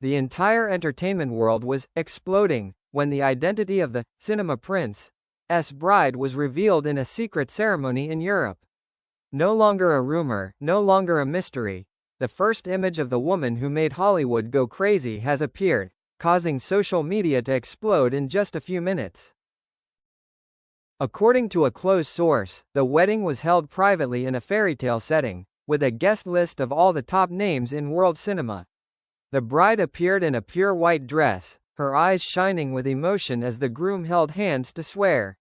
The entire entertainment world was exploding when the identity of the cinema prince's bride was revealed in a secret ceremony in Europe. No longer a rumor, no longer a mystery. The first image of the woman who made Hollywood go crazy has appeared, causing social media to explode in just a few minutes. According to a close source, the wedding was held privately in a fairytale setting, with a guest list of all the top names in world cinema. The bride appeared in a pure white dress, her eyes shining with emotion as the groom held hands to swear.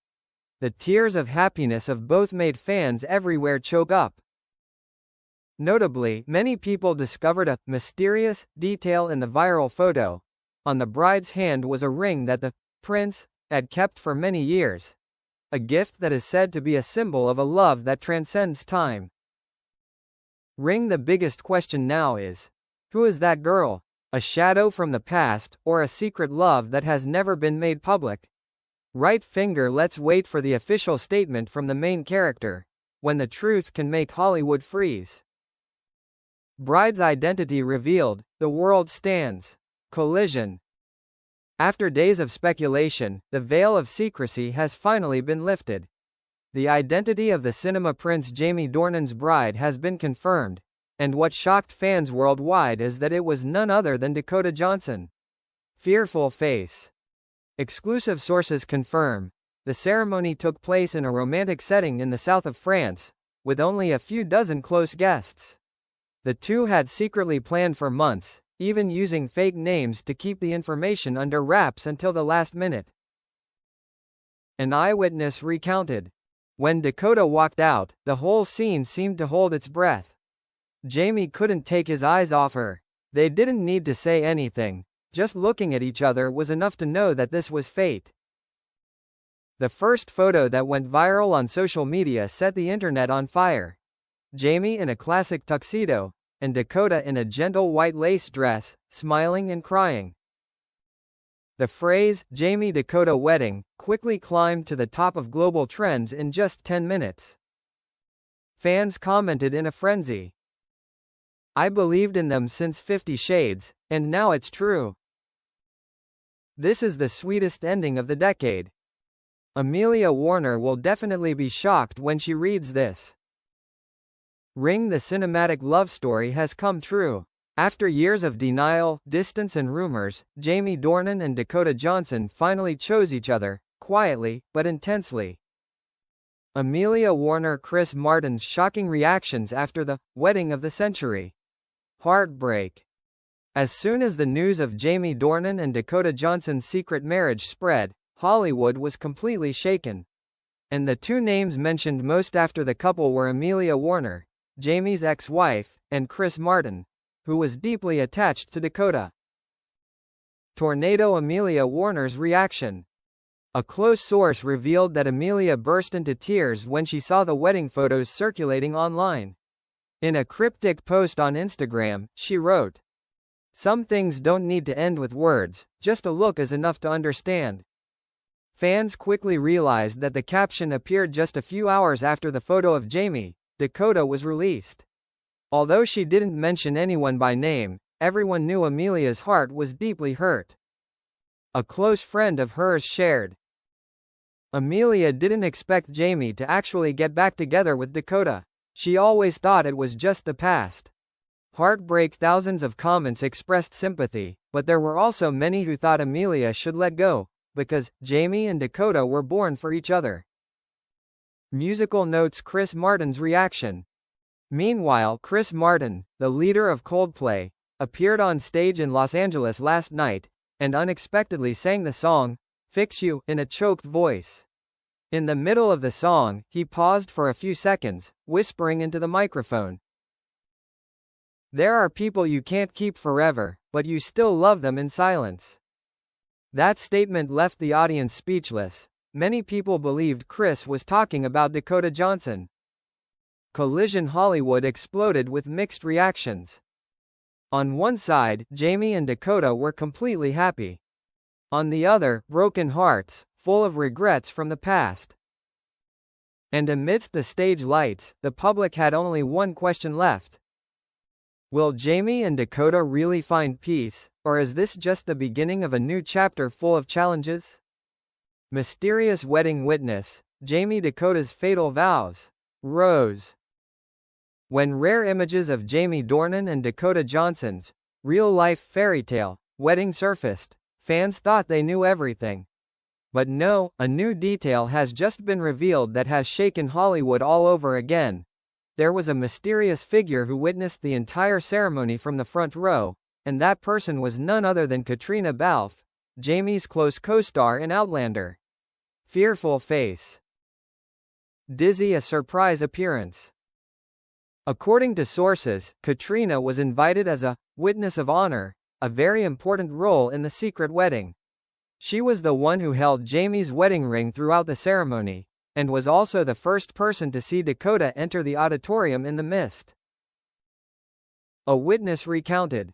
The tears of happiness of both made fans everywhere choke up. Notably, many people discovered a mysterious detail in the viral photo. On the bride's hand was a ring that the prince had kept for many years. A gift that is said to be a symbol of a love that transcends time. The biggest question now is, who is that girl? A shadow from the past, or a secret love that has never been made public? Right finger, let's wait for the official statement from the main character. When the truth can make Hollywood freeze. Bride's identity revealed, the world stands. Collision. After days of speculation, the veil of secrecy has finally been lifted. The identity of the cinema prince Jamie Dornan's bride has been confirmed, and what shocked fans worldwide is that it was none other than Dakota Johnson. Fearful face. Exclusive sources confirm, the ceremony took place in a romantic setting in the south of France, with only a few dozen close guests. The two had secretly planned for months, even using fake names to keep the information under wraps until the last minute. An eyewitness recounted. When Dakota walked out, the whole scene seemed to hold its breath. Jamie couldn't take his eyes off her. They didn't need to say anything. Just looking at each other was enough to know that this was fate. The first photo that went viral on social media set the internet on fire. Jamie in a classic tuxedo, and Dakota in a gentle white lace dress, smiling and crying. The phrase, Jamie-Dakota wedding, quickly climbed to the top of global trends in just 10 minutes. Fans commented in a frenzy. I believed in them since 50 Shades, and now it's true. This is the sweetest ending of the decade. Amelia Warner will definitely be shocked when she reads this. The cinematic love story has come true. After years of denial, distance and rumors, Jamie Dornan and Dakota Johnson finally chose each other, quietly, but intensely. Amelia Warner, Chris Martin's shocking reactions after the wedding of the century. Heartbreak. As soon as the news of Jamie Dornan and Dakota Johnson's secret marriage spread, Hollywood was completely shaken. And the two names mentioned most after the couple were Amelia Warner, Jamie's ex-wife, and Chris Martin, who was deeply attached to Dakota. Tornado Amelia Warner's reaction. A close source revealed that Amelia burst into tears when she saw the wedding photos circulating online. In a cryptic post on Instagram, she wrote, "Some things don't need to end with words, just a look is enough to understand." Fans quickly realized that the caption appeared just a few hours after the photo of Jamie, Dakota was released. Although she didn't mention anyone by name, everyone knew Amelia's heart was deeply hurt. A close friend of hers shared. Amelia didn't expect Jamie to actually get back together with Dakota. She always thought it was just the past. Heartbreak. Thousands of comments expressed sympathy, but there were also many who thought Amelia should let go, because Jamie and Dakota were born for each other. Musical notes. Chris Martin's reaction. Meanwhile, Chris Martin, the leader of Coldplay, appeared on stage in Los Angeles last night, and unexpectedly sang the song, Fix You, in a choked voice. In the middle of the song, he paused for a few seconds, whispering into the microphone. There are people you can't keep forever, but you still love them in silence. That statement left the audience speechless. Many people believed Chris was talking about Dakota Johnson. Collision. Hollywood exploded with mixed reactions. On one side, Jamie and Dakota were completely happy. On the other, broken hearts, full of regrets from the past. And amidst the stage lights, the public had only one question left. Will Jamie and Dakota really find peace, or is this just the beginning of a new chapter full of challenges? Mysterious wedding witness, Jamie Dakota's fatal vows. Rose. When rare images of Jamie Dornan and Dakota Johnson's real-life fairy tale wedding surfaced, fans thought they knew everything. But no, a new detail has just been revealed that has shaken Hollywood all over again. There was a mysterious figure who witnessed the entire ceremony from the front row, and that person was none other than Katrina Balfe, Jamie's close co-star in Outlander. Fearful face. Dizzy a surprise appearance. According to sources, Katrina was invited as a witness of honor, a very important role in the secret wedding. She was the one who held Jamie's wedding ring throughout the ceremony, and was also the first person to see Dakota enter the auditorium in the mist. A witness recounted.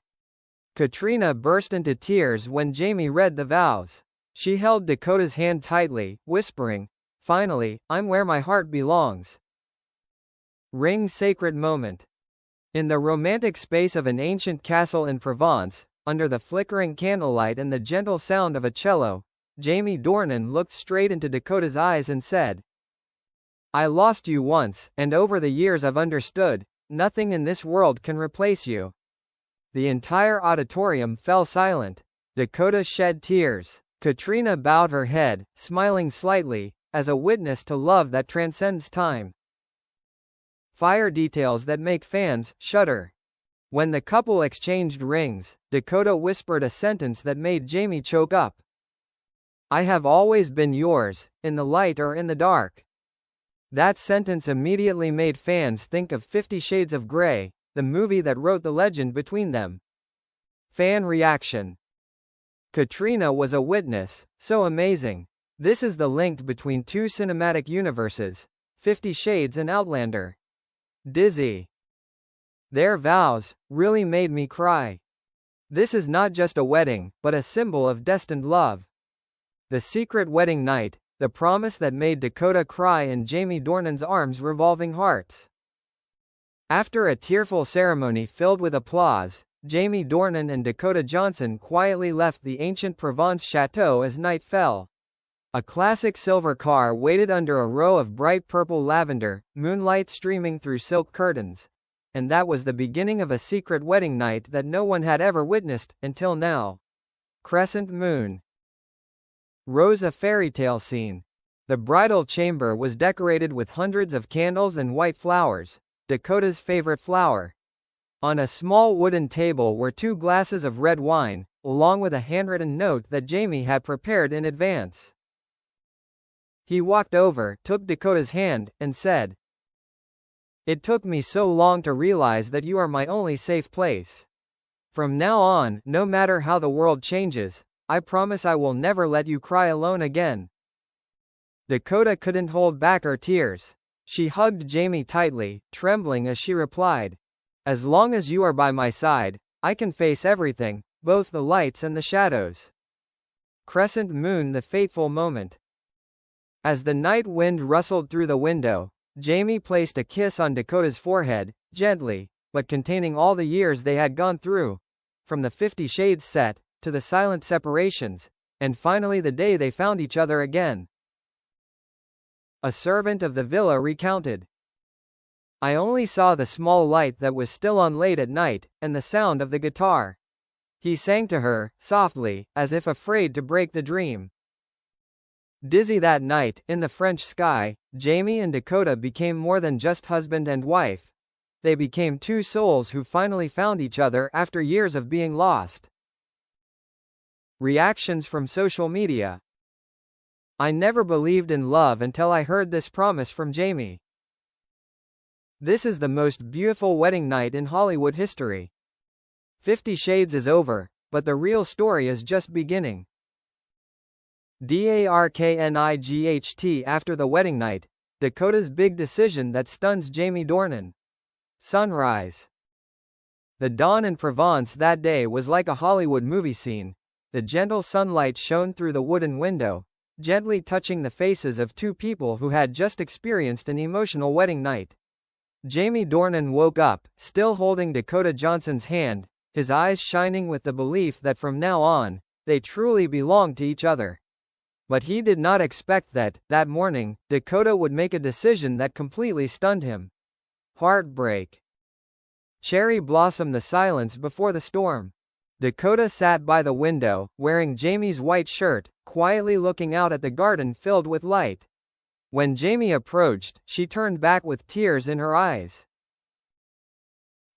Katrina burst into tears when Jamie read the vows. She held Dakota's hand tightly, whispering, "Finally, I'm where my heart belongs." Ring sacred moment. In the romantic space of an ancient castle in Provence, under the flickering candlelight and the gentle sound of a cello, Jamie Dornan looked straight into Dakota's eyes and said, "I lost you once, and over the years I've understood, nothing in this world can replace you." The entire auditorium fell silent. Dakota shed tears. Katrina bowed her head, smiling slightly, as a witness to love that transcends time. Fire details that make fans shudder. When the couple exchanged rings, Dakota whispered a sentence that made Jamie choke up. "I have always been yours, in the light or in the dark." That sentence immediately made fans think of 50 Shades of Grey, the movie that wrote the legend between them. Fan reaction. Katrina was a witness, so amazing. This is the link between two cinematic universes, 50 Shades and Outlander. Dizzy. Their vows really made me cry. This is not just a wedding, but a symbol of destined love. The secret wedding night, the promise that made Dakota cry in Jamie Dornan's arms, revolving hearts. After a tearful ceremony filled with applause, Jamie Dornan and Dakota Johnson quietly left the ancient Provence chateau as night fell. A classic silver car waited under a row of bright purple lavender, moonlight streaming through silk curtains. And that was the beginning of a secret wedding night that no one had ever witnessed, until now. Crescent moon. Rose a fairy tale scene. The bridal chamber was decorated with hundreds of candles and white flowers, Dakota's favorite flower. On a small wooden table were 2 glasses of red wine, along with a handwritten note that Jamie had prepared in advance. He walked over, took Dakota's hand, and said, "It took me so long to realize that you are my only safe place. From now on, no matter how the world changes, I promise I will never let you cry alone again." Dakota couldn't hold back her tears. She hugged Jamie tightly, trembling as she replied, "As long as you are by my side, I can face everything, both the lights and the shadows." Crescent moon, the fateful moment. As the night wind rustled through the window, Jamie placed a kiss on Dakota's forehead, gently, but containing all the years they had gone through, from the 50 Shades set, to the silent separations, and finally the day they found each other again. A servant of the villa recounted, "I only saw the small light that was still on late at night, and the sound of the guitar. He sang to her, softly, as if afraid to break the dream." Dizzy that night, in the French sky, Jamie and Dakota became more than just husband and wife. They became 2 souls who finally found each other after years of being lost. Reactions from social media. "I never believed in love until I heard this promise from Jamie. This is the most beautiful wedding night in Hollywood history. 50 Shades is over, but the real story is just beginning." Darknight. After the wedding night, Dakota's big decision that stuns Jamie Dornan. Sunrise. The dawn in Provence that day was like a Hollywood movie scene. The gentle sunlight shone through the wooden window, gently touching the faces of 2 people who had just experienced an emotional wedding night. Jamie Dornan woke up, still holding Dakota Johnson's hand, his eyes shining with the belief that from now on, they truly belonged to each other. But he did not expect that morning, Dakota would make a decision that completely stunned him. Heartbreak. Cherry blossomed the silence before the storm. Dakota sat by the window, wearing Jamie's white shirt, quietly looking out at the garden filled with light. When Jamie approached, she turned back with tears in her eyes.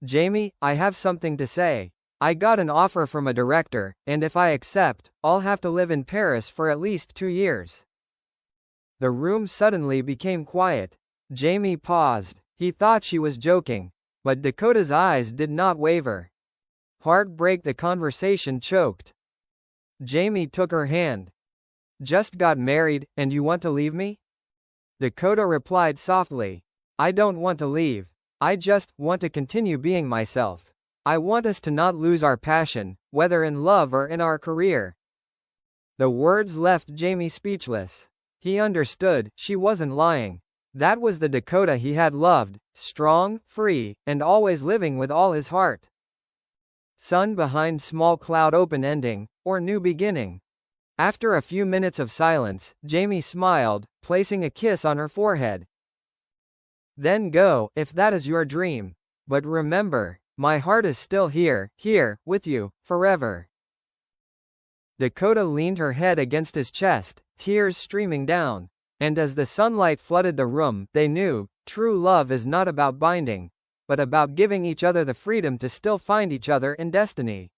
"Jamie, I have something to say. I got an offer from a director, and if I accept, I'll have to live in Paris for at least 2 years." The room suddenly became quiet. Jamie paused. He thought she was joking. But Dakota's eyes did not waver. Heartbreak. The conversation choked. Jamie took her hand. "Just got married, and you want to leave me?" Dakota replied softly. "I don't want to leave. I just want to continue being myself. I want us to not lose our passion, whether in love or in our career." The words left Jamie speechless. He understood, she wasn't lying. That was the Dakota he had loved, strong, free, and always living with all his heart. Sun behind small cloud. Open ending, or new beginning. After a few minutes of silence, Jamie smiled, placing a kiss on her forehead. "Then go, if that is your dream. But remember, my heart is still here, with you, forever." Dakota leaned her head against his chest, tears streaming down. And as the sunlight flooded the room, they knew, true love is not about binding, but about giving each other the freedom to still find each other in destiny.